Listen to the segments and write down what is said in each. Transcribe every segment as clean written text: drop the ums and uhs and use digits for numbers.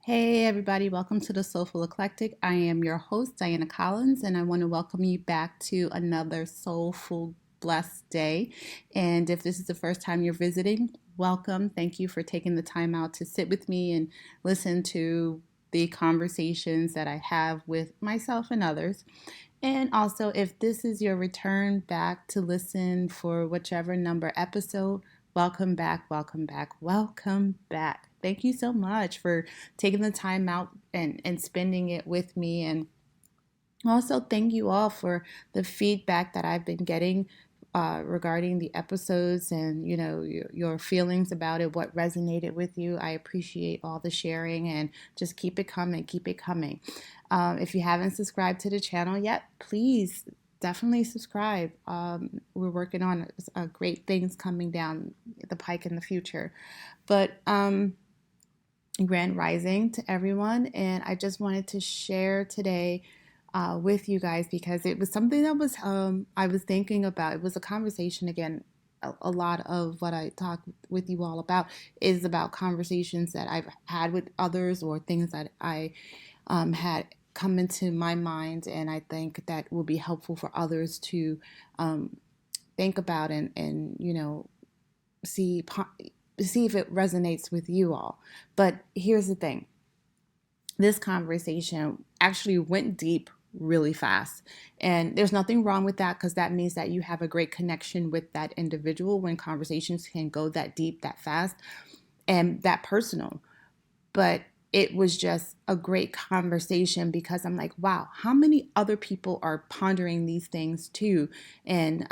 Hey, everybody, welcome to the Soulful Eclectic. I am your host, Diana Collins, and I want to welcome you back to another soulful, blessed day. And if this is the first time you're visiting, welcome. Thank you for taking the time out to sit with me and listen to the conversations that I have with myself and others. And also, if this is your return back to listen for whichever number episode, welcome back, welcome back, welcome back. Thank you so much for taking the time out and spending it with me. And also, thank you all for the feedback that I've been getting regarding the episodes and your feelings about it, what resonated with you. I appreciate all the sharing and just keep it coming, keep it coming. If you haven't subscribed to the channel yet, please definitely subscribe. We're working on great things coming down the pike in the future. But Grand Rising to everyone, and I just wanted to share today with you guys because it was something that was I was thinking about. It was a conversation again. A lot of what I talk with you all about is about conversations that I've had with others or things that I had come into my mind, and I think that will be helpful for others to think about and see see if it resonates with you all. But here's the thing. This conversation actually went deep really fast. And there's nothing wrong with that because that means that you have a great connection with that individual when conversations can go that deep, that fast, and that personal. But it was just a great conversation because I'm like, wow, how many other people are pondering these things too? And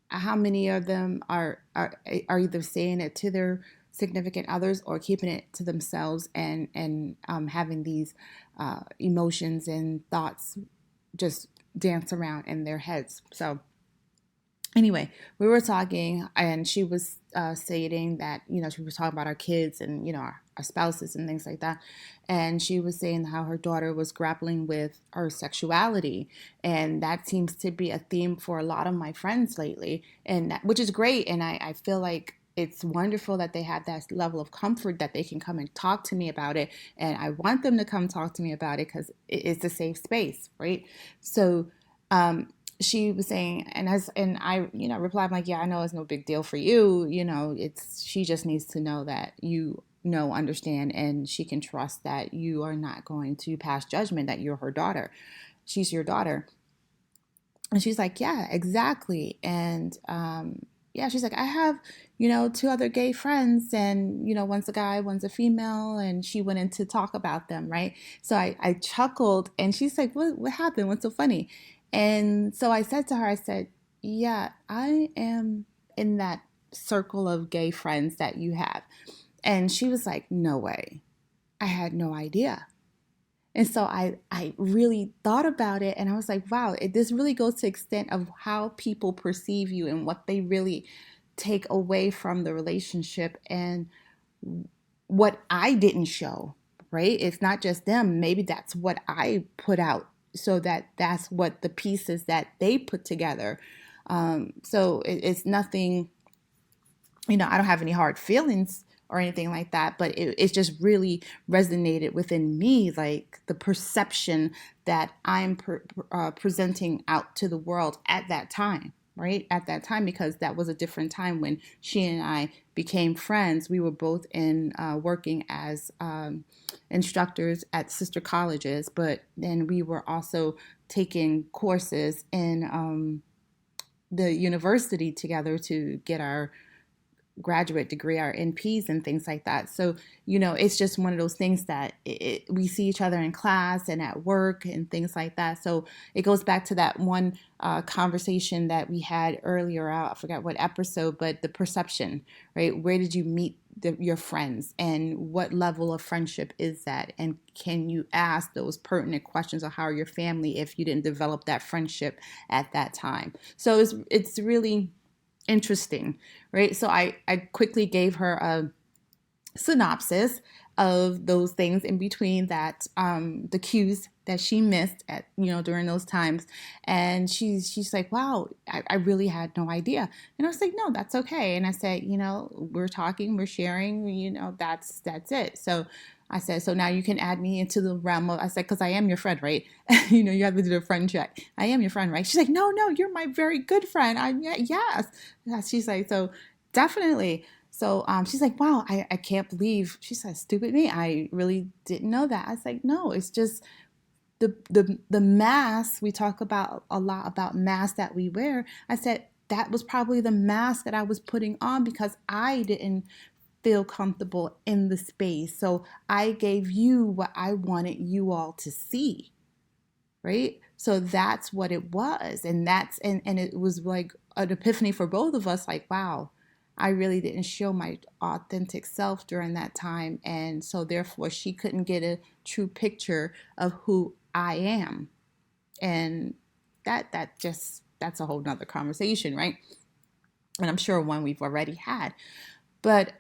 how many of them are either saying it to their significant others or keeping it to themselves and having these emotions and thoughts just dance around in their heads. So anyway, we were talking, and she was stating that she was talking about our kids and our spouses and things like that, and she was saying how her daughter was grappling with her sexuality, and that seems to be a theme for a lot of my friends lately, and which is great, and I feel like it's wonderful that they have that level of comfort that they can come and talk to me about it, and I want them to come talk to me about it because it's a safe space, right? So she was saying, and I replied, I'm like, yeah, I know it's no big deal for you. It's she just needs to know that understand, and she can trust that you are not going to pass judgment, that you're her daughter. She's your daughter. And she's like, yeah, exactly. And yeah, she's like, I have, two other gay friends, and, one's a guy, one's a female. And she went in to talk about them, right? So I chuckled, and she's like, what happened? What's so funny? And so I said to her, I said, yeah, I am in that circle of gay friends that you have. And she was like, no way. I had no idea. And so I really thought about it, and I was like, wow, this really goes to the extent of how people perceive you and what they really take away from the relationship and what I didn't show, right? It's not just them. Maybe that's what I put out, so that's what the pieces that they put together. So it's nothing, I don't have any hard feelings or anything like that, but it just really resonated within me, like the perception that I'm presenting out to the world at that time, right? At that time, because that was a different time when she and I became friends. We were both in working as instructors at sister colleges, but then we were also taking courses in the university together to get our graduate degree, our NPs and things like that. So, it's just one of those things that we see each other in class and at work and things like that. So it goes back to that one conversation that we had earlier. I forgot what episode, but the perception, right? Where did you meet your friends, and what level of friendship is that? And can you ask those pertinent questions of how are your family if you didn't develop that friendship at that time? So it's really interesting, right? So I quickly gave her a synopsis of those things in between that, the cues that she missed at, during those times. And she's like, wow, I really had no idea. And I was like, no, that's okay. And I said, we're talking, we're sharing, that's it. So I said, so now you can add me into the realm of, I said, because I am your friend, right? You have to do a friend check. I am your friend, right? She's like, no, you're my very good friend. Yes. She's like, so definitely. So she's like, wow, I can't believe. She said, stupid me. I really didn't know that. I was like, no, it's just the mask. We talk about a lot about masks that we wear. I said, that was probably the mask that I was putting on because I didn't feel comfortable in the space. So I gave you what I wanted you all to see, right? So that's what it was. And it was like an epiphany for both of us, like, wow, I really didn't show my authentic self during that time. And so therefore she couldn't get a true picture of who I am. And that's a whole nother conversation, right? And I'm sure one we've already had. But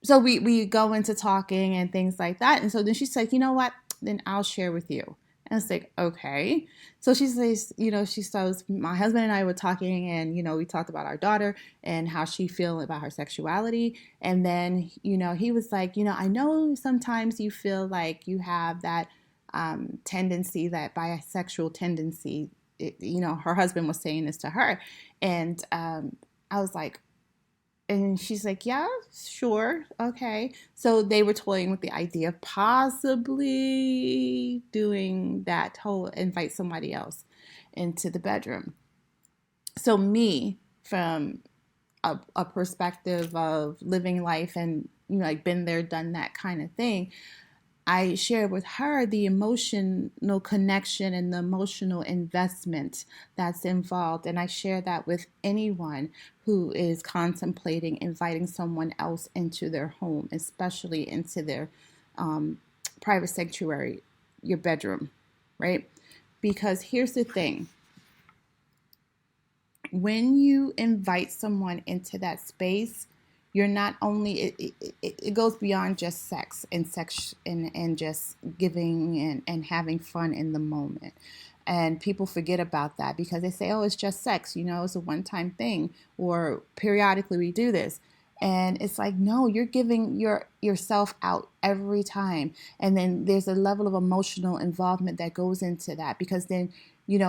so we go into talking and things like that. And so then she's like, you know what? Then I'll share with you. And it's like, okay. So she says, she says, my husband and I were talking, and, we talked about our daughter and how she feel about her sexuality. And then, he was like, I know sometimes you feel like you have that tendency, that bisexual tendency. Her husband was saying this to her. And I was like, and she's like, yeah, sure, okay. So they were toying with the idea of possibly doing that whole invite somebody else into the bedroom. So me, from a perspective of living life and, like been there, done that kind of thing, I shared with her the emotional connection and the emotional investment that's involved. And I share that with anyone who is contemplating inviting someone else into their home, especially into their private sanctuary, your bedroom, right? Because here's the thing. When you invite someone into that space, you're not only it goes beyond just sex and just giving and having fun in the moment. And people forget about that because they say, oh, it's just sex, it's a one-time thing, or periodically we do this. And it's like, no, you're giving yourself out every time. And then there's a level of emotional involvement that goes into that, because then,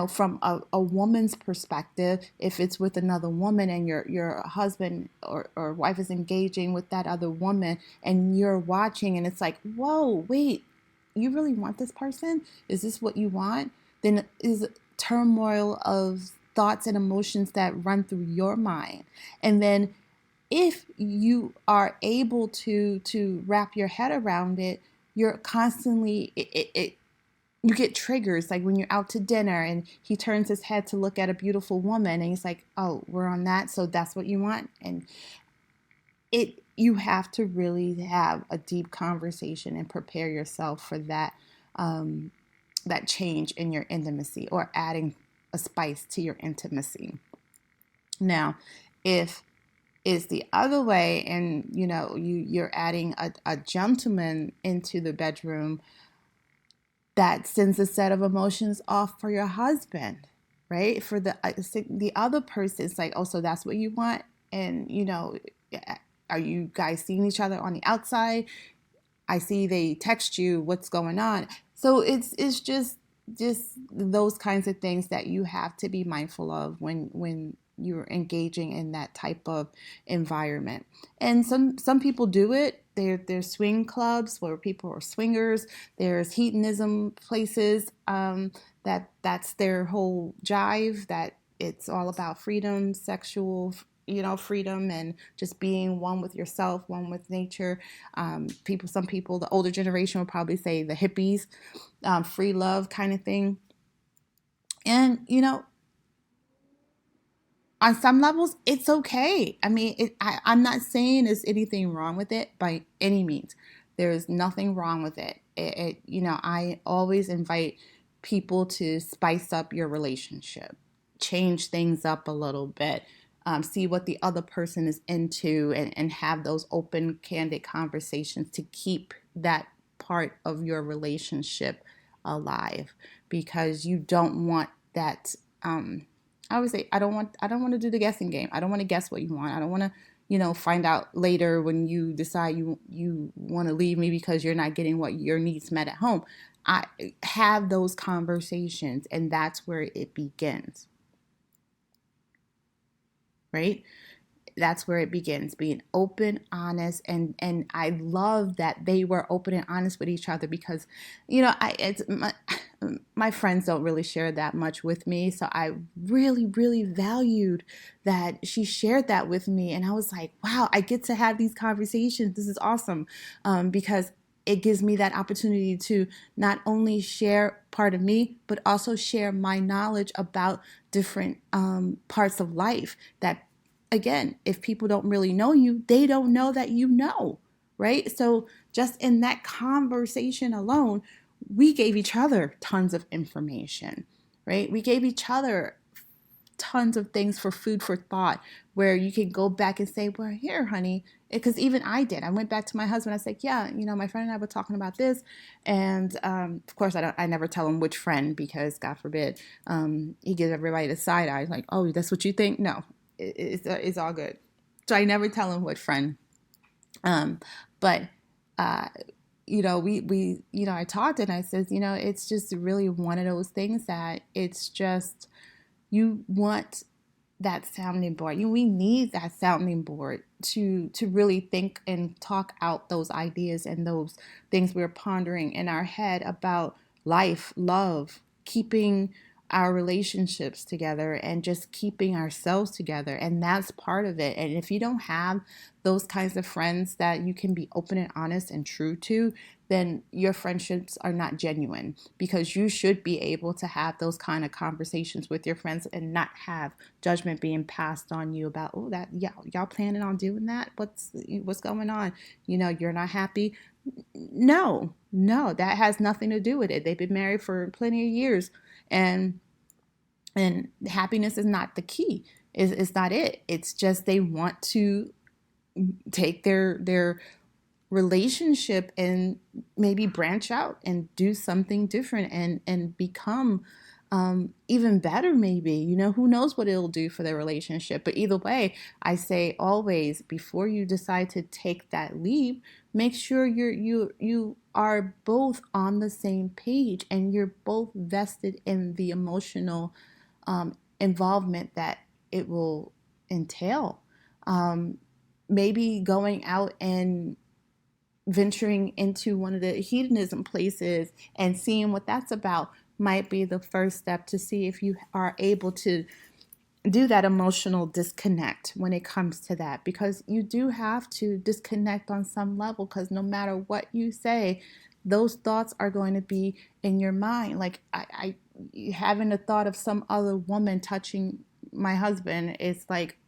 from a woman's perspective, if it's with another woman and your husband or wife is engaging with that other woman and you're watching, and it's like, whoa, wait, you really want this person? Is this what you want? Then is turmoil of thoughts and emotions that run through your mind. And then if you are able to wrap your head around it, you're constantly you get triggers, like when you're out to dinner and he turns his head to look at a beautiful woman and he's like, oh, we're on that, so that's what you want. And you have to really have a deep conversation and prepare yourself for that that change in your intimacy, or adding a spice to your intimacy. Now, if it's the other way, and you're adding a gentleman into the bedroom, that sends a set of emotions off for your husband, right? For the other person, it's like, oh, so that's what you want. And are you guys seeing each other on the outside? I see they text you, what's going on? So it's just those kinds of things that you have to be mindful of when you're engaging in that type of environment. And some people do it. There's swing clubs where people are swingers. There's hedonism places that's their whole jive, that it's all about freedom, sexual freedom, and just being one with yourself, one with nature. Some people, the older generation will probably say the hippies, free love kind of thing. And on some levels, it's okay. I mean, I'm not saying there's anything wrong with it by any means. There's nothing wrong with it. I always invite people to spice up your relationship, change things up a little bit. see what the other person is into, and have those open, candid conversations to keep that part of your relationship alive, because you don't want that. I always say, I don't want to do the guessing game. I don't want to guess what you want. I don't want to, find out later when you decide you want to leave me because you're not getting what your needs met at home. I have those conversations, and that's where it begins, right? That's where it begins, being open, honest, and I love that they were open and honest with each other, because I it's my friends don't really share that much with me, so I really, really valued that she shared that with me, and I was like, wow, I get to have these conversations. This is awesome, because it gives me that opportunity to not only share part of me, but also share my knowledge about different parts of life that, again, if people don't really know you, they don't know that right? So just in that conversation alone, we gave each other tons of information, right? We gave each other tons of things for food for thought, where you can go back and say, well, here, honey, because even I did. I went back to my husband. I said, yeah, my friend and I were talking about this. And of course, I never tell him which friend, because God forbid, he gives everybody the side eye. Like, oh, that's what you think? No, it's all good. So I never tell him what friend. But I talked, and I says, it's just really one of those things that it's just, you want that sounding board. We need that sounding board to really think and talk out those ideas and those things we're pondering in our head about life, love, keeping our relationships together, and just keeping ourselves together. And that's part of it. And if you don't have those kinds of friends that you can be open and honest and true to, then your friendships are not genuine, because you should be able to have those kind of conversations with your friends and not have judgment being passed on you about, oh, that, yeah, y'all planning on doing that? What's going on? You're not happy. No, that has nothing to do with it. They've been married for plenty of years, and happiness is not the key. It's not it. It's just they want to take their relationship and maybe branch out and do something different, and become even better, maybe. Who knows what it'll do for their relationship. But either way, I say always, before you decide to take that leap, make sure you are both on the same page, and you're both vested in the emotional involvement that it will entail. Maybe going out and venturing into one of the hedonism places and seeing what that's about might be the first step to see if you are able to do that emotional disconnect when it comes to that, because you do have to disconnect on some level, because no matter what you say, those thoughts are going to be in your mind. Like, I having the thought of some other woman touching my husband is like,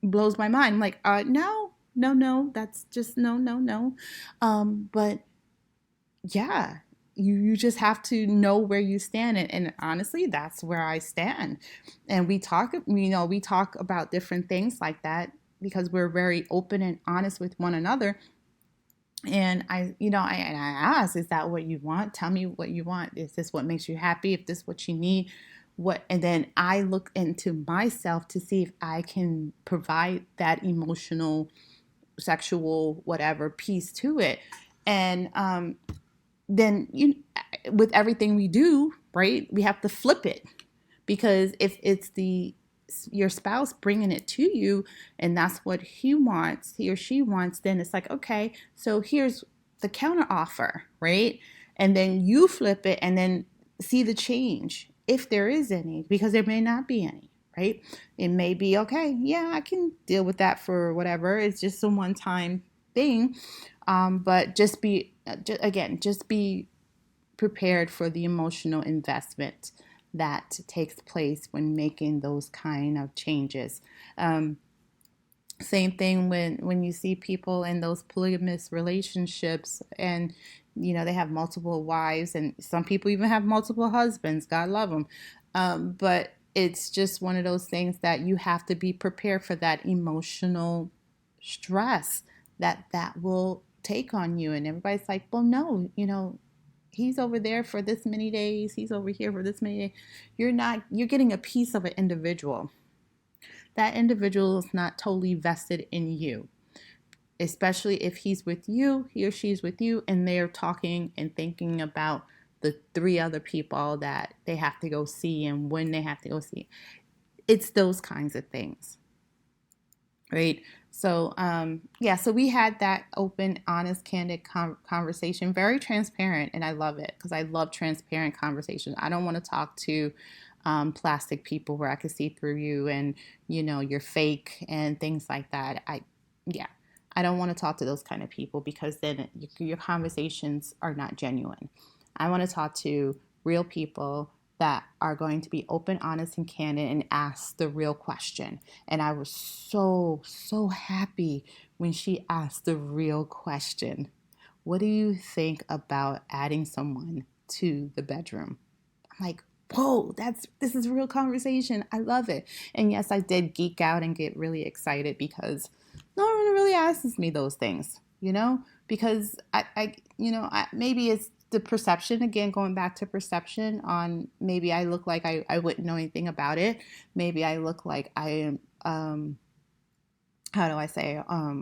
blows my mind. I'm like, no, that's just no. But yeah, you just have to know where you stand, and honestly, that's where I stand. And we talk about different things like that, because we're very open and honest with one another. And I ask, is that what you want? Tell me what you want. Is this what makes you happy? If this is what you need, what? And then I look into myself to see if I can provide that emotional, sexual, whatever piece to it. And then with everything we do, right, we have to flip it, because if it's your spouse bringing it to you, and that's what he or she wants, then it's like, okay, so here's the counter offer, right? And then you flip it, and then see the change, if there is any, because there may not be any, right? It may be, okay, yeah, I can deal with that for whatever, it's just a one-time thing. But just be prepared for the emotional investment that takes place when making those kind of changes. Same thing when you see people in those polygamous relationships, and they have multiple wives, and some people even have multiple husbands. God love them. But it's just one of those things that you have to be prepared for, that emotional stress that will take on you. And everybody's like, well, no, he's over there for this many days, he's over here for this many days. You're getting a piece of an individual. That individual is not totally vested in you, especially if he's with you, he or she's with you, and they're talking and thinking about the three other people that they have to go see and when they have to go see. It's those kinds of things, right? So, yeah, so we had that open, honest, candid conversation, very transparent, and I love it because I love transparent conversations. I don't want to talk to plastic people where I can see through you and you're fake and things like that. Yeah, I don't want to talk to those kind of people because then your conversations are not genuine. I want to talk to real people that are going to be open, honest, and candid and ask the real question. And I was so, so happy when she asked the real question. What do you think about adding someone to the bedroom? I'm like, whoa, this is real conversation. I love it. And yes, I did geek out and get really excited because no one really asks me those things, because maybe it's the perception, again, going back to perception on, maybe I look like I wouldn't know anything about it. Maybe I look like I am, how do I say, I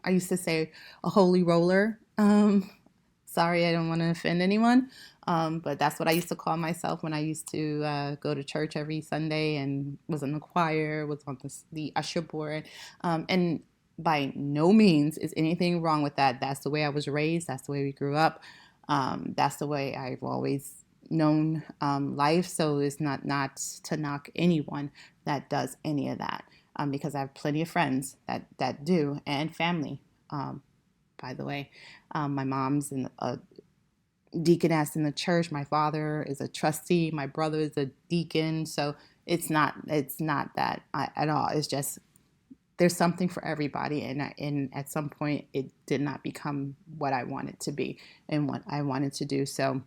used to say a holy roller. Sorry, I don't want to offend anyone. But that's what I used to call myself when I used to go to church every Sunday and was in the choir, was on the usher board. And by no means is anything wrong with that. That's the way I was raised. That's the way we grew up. That's the way I've always known life. So it's not to knock anyone that does any of that, because I have plenty of friends that do, and family. By the way, my mom's a deaconess in the church. My father is a trustee. My brother is a deacon. So it's not that at all. It's just there's something for everybody, and at some point it did not become what I wanted to be and what I wanted to do. So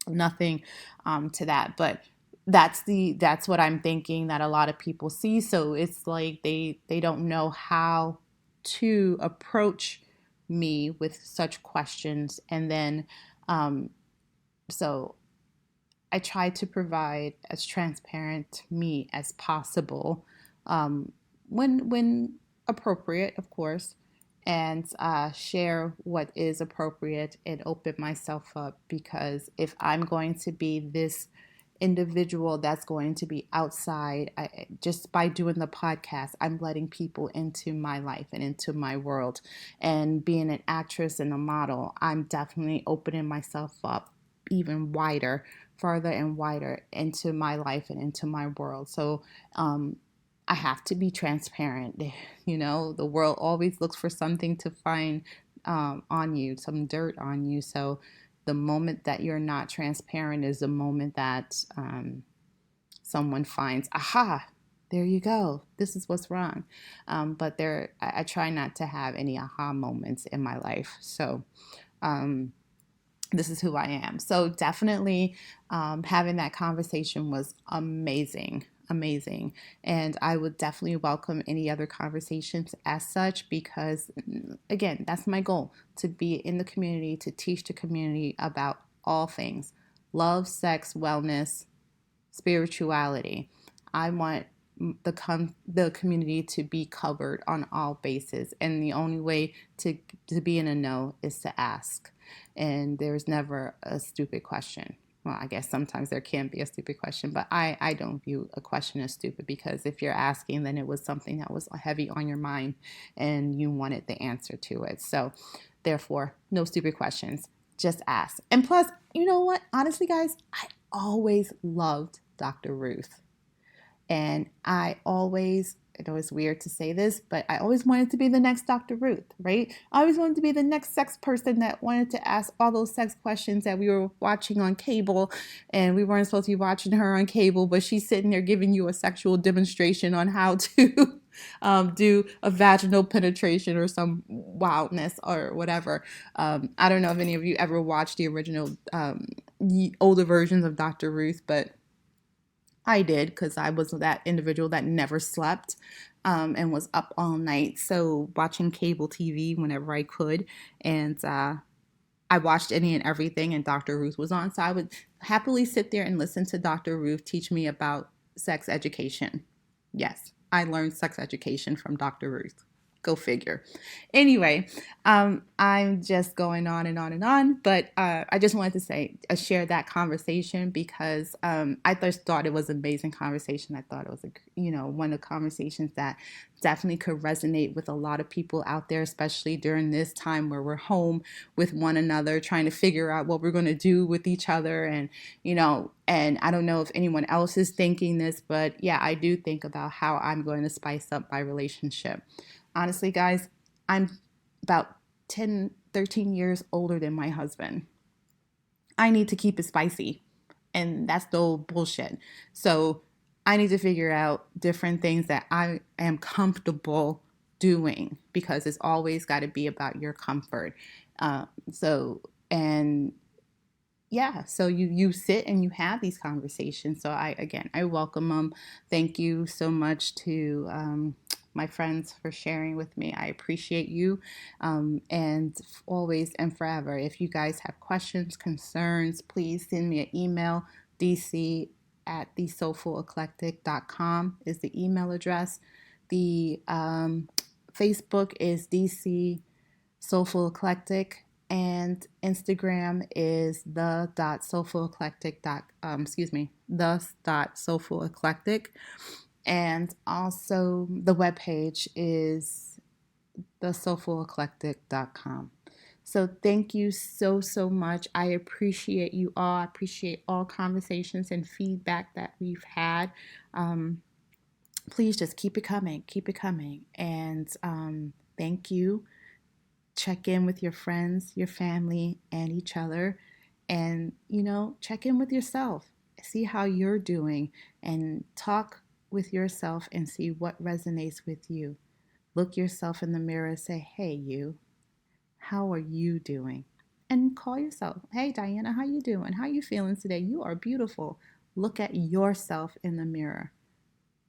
nothing to that, but that's what I'm thinking that a lot of people see. So it's like they don't know how to approach me with such questions, and then so I try to provide as transparent me as possible, when appropriate, of course, and share what is appropriate and open myself up, because if I'm going to be this individual that's going to be outside, just by doing the podcast, I'm letting people into my life and into my world. And being an actress and a model, I'm definitely opening myself up even wider, farther and wider into my life and into my world. So I have to be transparent. The world always looks for something to find on you, some dirt on you. So the moment that you're not transparent is the moment that someone finds, aha, there you go. This is what's wrong. But I try not to have any aha moments in my life. So this is who I am. So definitely having that conversation was amazing. And I would definitely welcome any other conversations as such, because again, that's my goal, to be in the community, to teach the community about all things: love, sex, wellness, spirituality. I want the community to be covered on all bases, and the only way to be in a know is to ask. And there's never a stupid question. Well, I guess sometimes there can be a stupid question, but I don't view a question as stupid, because if you're asking, then it was something that was heavy on your mind and you wanted the answer to it. So therefore, no stupid questions, just ask. And plus, you know what? Honestly, guys, I always loved Dr. Ruth. And I know it's weird to say this, but I always wanted to be the next Dr. Ruth, right? I always wanted to be the next sex person that wanted to ask all those sex questions that we were watching on cable, and we weren't supposed to be watching her on cable, but she's sitting there giving you a sexual demonstration on how to do a vaginal penetration or some wildness or whatever. I don't know if any of you ever watched the original older versions of Dr. Ruth, but I did because I was that individual that never slept and was up all night. So watching cable TV whenever I could. And I watched any and everything, and Dr. Ruth was on. So I would happily sit there and listen to Dr. Ruth teach me about sex education. Yes, I learned sex education from Dr. Ruth. Go figure. Anyway, I'm just going on and on and on, but I just wanted to say, share that conversation because I just thought it was an amazing conversation. I thought it was, one of the conversations that definitely could resonate with a lot of people out there, especially during this time where we're home with one another, trying to figure out what we're going to do with each other. And I don't know if anyone else is thinking this, but yeah, I do think about how I'm going to spice up my relationship. Honestly, guys, I'm about 10, 13 years older than my husband. I need to keep it spicy. And that's the old bullshit. So I need to figure out different things that I am comfortable doing because it's always got to be about your comfort. So, and yeah, so you sit and you have these conversations. So I welcome them. Thank you so much to my friends for sharing with me. I appreciate you, and always and forever. If you guys have questions, concerns, please send me an email. DC at thesoulfuleclectic.com is the email address. The Facebook is DC Soulful Eclectic, and Instagram is the.soulful eclectic, and also the webpage is thesoulfuleclectic.com. So thank you so, so much. I appreciate you all. I appreciate all conversations and feedback that we've had. Please just keep it coming, keep it coming. And thank you. Check in with your friends, your family, and each other. And, check in with yourself. See how you're doing and talk with yourself and see what resonates with you. Look yourself in the mirror and say, hey, you, how are you doing? And call yourself, hey, Diana, how you doing? How you feeling today? You are beautiful. Look at yourself in the mirror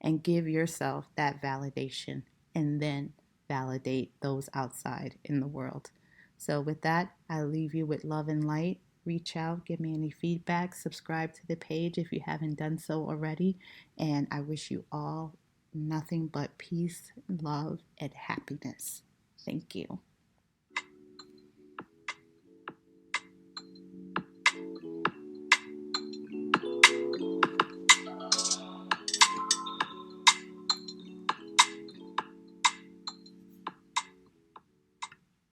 and give yourself that validation and then validate those outside in the world. So, with that, I leave you with love and light. Reach out, give me any feedback, subscribe to the page if you haven't done so already. And I wish you all nothing but peace, love, and happiness. Thank you.